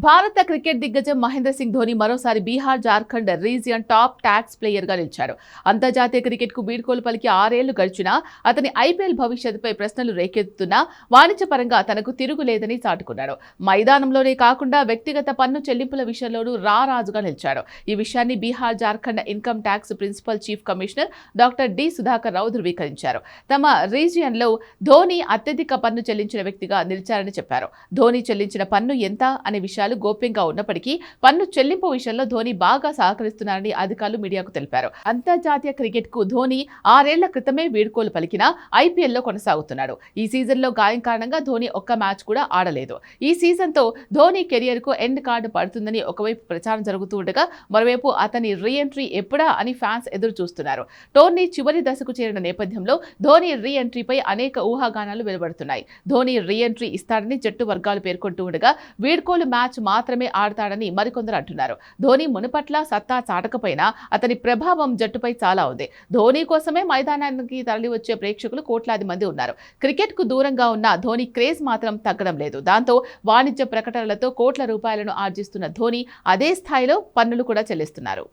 భారత క్రికెట్ దిగ్గజం మహేంద్ర సింగ్ ధోని మరోసారి Bihar Jharkhand region top tax player గా నిలిచారు. అంతర్జాతీయ క్రికెట్ కు వీడ్కోలు పలికి 6 ఏళ్లు గడిచినా అతని ఐపీఎల్ భవిష్యత్తుపై ప్రశ్నలు రేకెత్తుతున్నా వాణిజ్యపరంగా తనకు తిరుగులేదని చాటుకున్నాడు. మైదానంలోనే కాకుండా వ్యక్తిగత పన్ను చెల్లింపుల విషయంలోనూ రారాజుగా నిలిచాడు. ఈ విషయాన్ని Bihar Jharkhand income tax principal chief commissioner doctor D Sudhakar Rao ధృవీకరించారు. తమ రీజియన్ లో ధోని అత్యధిక పన్ను చెల్లించిన వ్యక్తిగా నిలిచారని చెప్పారు. ధోని చెల్లించిన పన్ను ఎంత అనే విషయాలు గోప్యంగా ఉన్నప్పటికీ పన్ను చెల్లింపు విషయంలో ధోని బాగా సహకరిస్తున్నారని అధికారులు మీడియాకు తెలిపారు. అంతర్జాతీయ క్రికెట్ కు ధోని 6 ఏళ్ల క్రితమే వీడ్కోలు పలికినా ఐపీఎల్ లో కొనసాగుతున్నాడు. ఈ సీజన్ లో గాయం కారణంగా ధోని ఒక్క మ్యాచ్ కూడా ఆడలేదు. ఈ సీజన్ తో ధోని కెరియర్ కు ఎండ్ కార్డు పడుతుందని ఒకవైపు ప్రచారం జరుగుతూ ఉండగా మరోవైపు అతని రీ ఎంట్రీ ఎప్పుడా అని ఫ్యాన్స్ ఎదురు చూస్తున్నారు. టోర్నీ చివరి దశకు చేరిన నేపథ్యంలో ధోని రీ ఎంట్రీపై అనేక ఊహాగానాలు వెలువడుతున్నాయి. ధోని రీ ఎంట్రీ ఇస్తాడని జట్టు వర్గాలు పేర్కొంటూ ఉండగా వీడ్కోలు మ్యాచ్ మాత్రమే ఆడతాడని మరికొందరు అంటున్నారు. ధోని మునుపట్ల సత్తా చాటకపోయినా అతని ప్రభావం జట్టుపై చాలా ఉంది. ధోని కోసమే మైదానానికి తరలివచ్చే ప్రేక్షకులు కోట్లాది మంది ఉన్నారు. క్రికెట్ కు దూరంగా ఉన్న ధోని క్రేజ్ మాత్రం తగ్గడం లేదు. దాంతో వాణిజ్య ప్రకటనలతో కోట్ల రూపాయలను ఆర్జిస్తున్న ధోని అదే స్థాయిలో పన్నులు కూడా చెల్లిస్తున్నారు.